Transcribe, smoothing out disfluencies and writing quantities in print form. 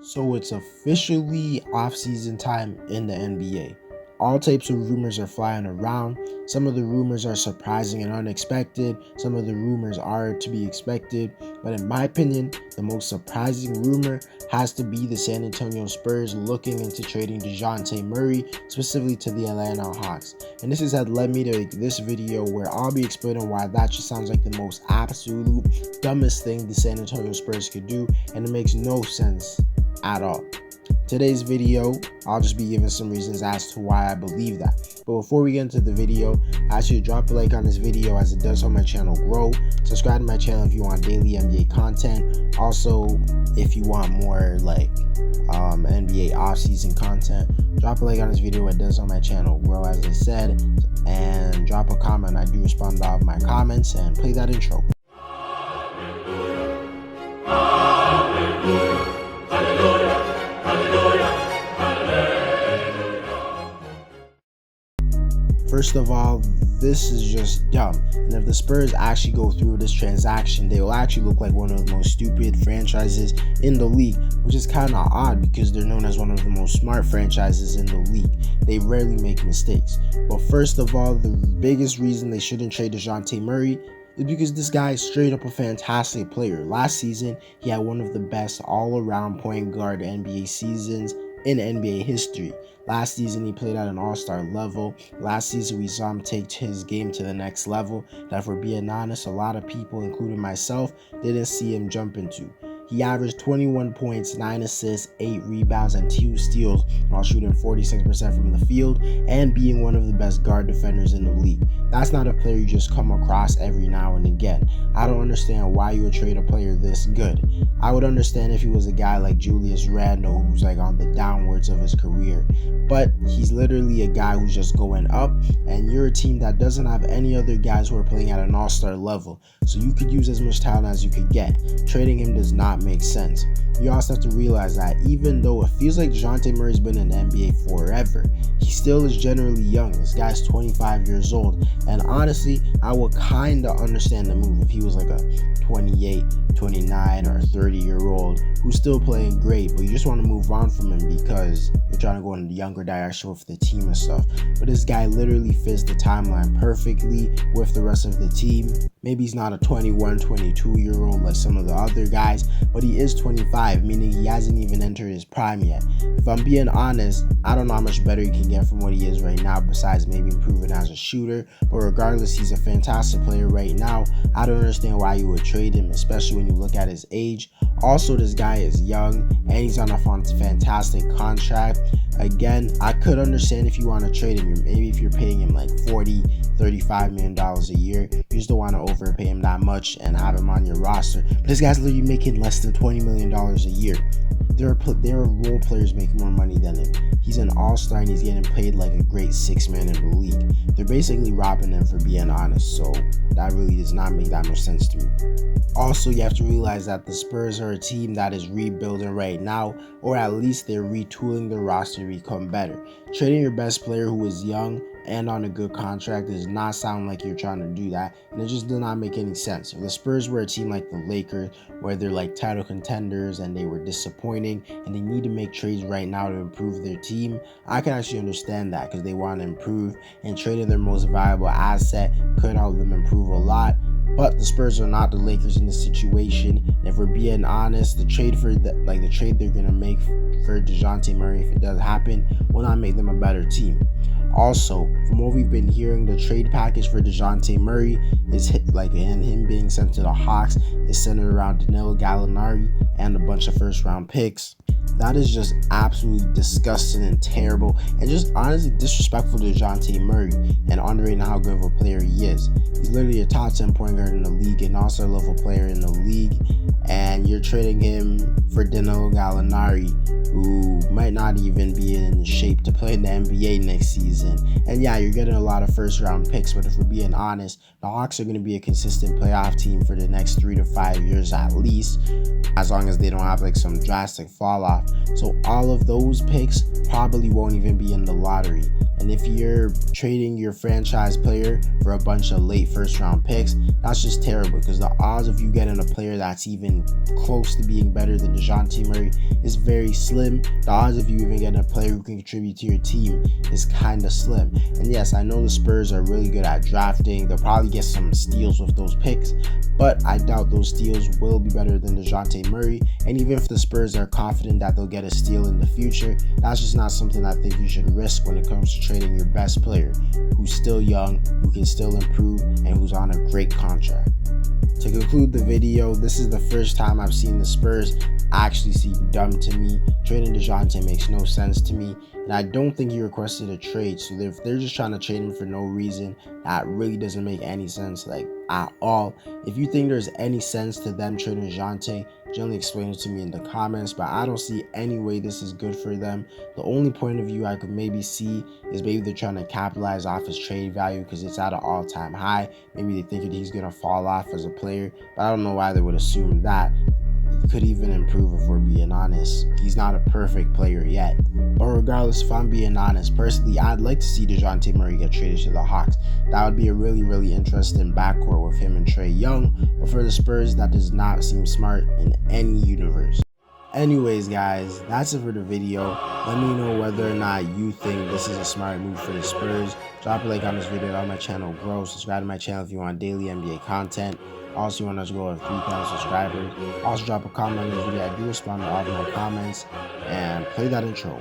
So it's officially off-season time in the NBA. All types of rumors are flying around. Some of the rumors are surprising and unexpected. Some of the rumors are to be expected. But in my opinion, the most surprising rumor has to be the San Antonio Spurs looking into trading Dejounte Murray, specifically to the Atlanta Hawks. And this has led me to this video where I'll be explaining why that just sounds like the most absolute dumbest thing the San Antonio Spurs could do, and it makes no sense at all. Today's video, I'll just be giving some reasons as to why I believe that. But before we get into the video, I ask you to drop a like on this video as it does help my channel grow. Subscribe to my channel if you want daily NBA content. Also, if you want more like NBA off-season content, drop a like on this video. It does help my channel grow, as I said. And drop a comment. I do respond to all of my comments. And play that intro. First of all, this is just dumb, and if the Spurs actually go through this transaction, they will actually look like one of the most stupid franchises in the league, which is kind of odd because they're known as one of the most smart franchises in the league. They rarely make mistakes. But first of all, the biggest reason they shouldn't trade Dejounte Murray is because this guy is straight up a fantastic player. Last season, he had one of the best all-around point guard NBA seasons in NBA history. Last season, he played at an all-star level. Last season, we saw him take his game to the next level that, if we're being honest, a lot of people, including myself, didn't see him jump into. He averaged 21 points, 9 assists, 8 rebounds, and 2 steals while shooting 46% from the field and being one of the best guard defenders in the league. That's not a player you just come across every now and again. I don't understand why you would trade a player this good. I would understand if he was a guy like Julius Randle, who's like on the downwards of his career. But he's literally a guy who's just going up, and you're a team that doesn't have any other guys who are playing at an all-star level. So you could use as much talent as you could get. Trading him does not make sense. You also have to realize that even though it feels like Dejounte Murray's been in the NBA forever, he still is generally young. This guy's 25 years old. And honestly, I would kind of understand the move if he was like a 28, 29, or 30-year-old who's still playing great, but you just want to move on from him because you're trying to go in the younger direction with the team and stuff. But this guy literally fits the timeline perfectly with the rest of the team. Maybe he's not a 21, 22-year-old like some of the other guys, but he is 25, meaning he hasn't even entered his prime yet. If I'm being honest, I don't know how much better he can get from what he is right now besides maybe improving as a shooter, but regardless, he's a fantastic player right now. I don't understand why you would trade him, especially when you look at his age. Also, this guy is young and he's on a fantastic contract. Again, I could understand if you want to trade him, maybe if you're paying him like $40-35 million a year, you just don't want to overpay him that much and have him on your roster. But this guy's literally making less than $20 million a year. There are role players making more money than him. He's an all-star and he's getting paid like a great six man in the league. They're basically robbing him, for being honest, so that really does not make that much sense to me. Also, you have to realize that the Spurs are a team that is rebuilding right now, or at least they're retooling their roster to become better. Trading your best player who is young and on a good contract does not sound like you're trying to do that, and it just does not make any sense. If the Spurs were a team like the Lakers, where they're like title contenders and they were disappointing and they need to make trades right now to improve their team, I can actually understand that because they want to improve, and trading their most valuable asset could help them improve a lot. But the Spurs are not the Lakers in this situation. And if we're being honest, the trade they're gonna make for Dejounte Murray, if it does happen, will not make them a better team. Also, from what we've been hearing, the trade package for Dejounte Murray is him being sent to the Hawks is centered around Danilo Gallinari and a bunch of first-round picks. That is just absolutely disgusting and terrible, and just honestly disrespectful to Dejounte Murray and underrating how good of a player he is. He's literally a top 10 point guard in the league, an all-star level player in the league, and you're trading him for Danilo Gallinari, who might not even be in shape to play in the NBA next season. And yeah, you're getting a lot of first-round picks, but if we're being honest, the Hawks are going to be a consistent playoff team for the next 3 to 5 years at least, as long as they don't have like some drastic fall off. So all of those picks probably won't even be in the lottery. And if you're trading your franchise player for a bunch of late first round picks, that's just terrible, because the odds of you getting a player that's even close to being better than Dejounte Murray is very slim. The odds of you even getting a player who can contribute to your team is kind of slim. And yes, I know the Spurs are really good at drafting. They'll probably get some steals with those picks, but I doubt those steals will be better than Dejounte Murray. And even if the Spurs are confident that they'll get a steal in the future, that's just not something I think you should risk when it comes to trading your best player, who's still young, who can still improve, and who's on a great contract. To conclude the video, this is the first time I've seen the Spurs actually seem dumb to me. Trading Dejounte makes no sense to me, and I don't think he requested a trade. So if they're just trying to trade him for no reason, that really doesn't make any sense, like, at all. If you think there's any sense to them trading Dejounte, generally explain it to me in the comments, but I don't see any way this is good for them. The only point of view I could maybe see is maybe they're trying to capitalize off his trade value because it's at an all-time high. Maybe they think that he's going to fall off as a player, but I don't know why they would assume that. He could even improve if we're being honest. He's not a perfect player yet. But regardless, if I'm being honest, personally, I'd like to see Dejounte Murray get traded to the Hawks. That would be a really interesting backcourt with him and Trae Young. But for the Spurs, that does not seem smart in any universe. Anyways, guys, that's it for the video. Let me know whether or not you think this is a smart move for the Spurs. Drop a like on this video to help my channel grow. Subscribe to my channel if you want daily NBA content. Also, you want us to go over 3,000 subscribers. Also, drop a comment on this video. I do respond to all of my comments. And play that intro.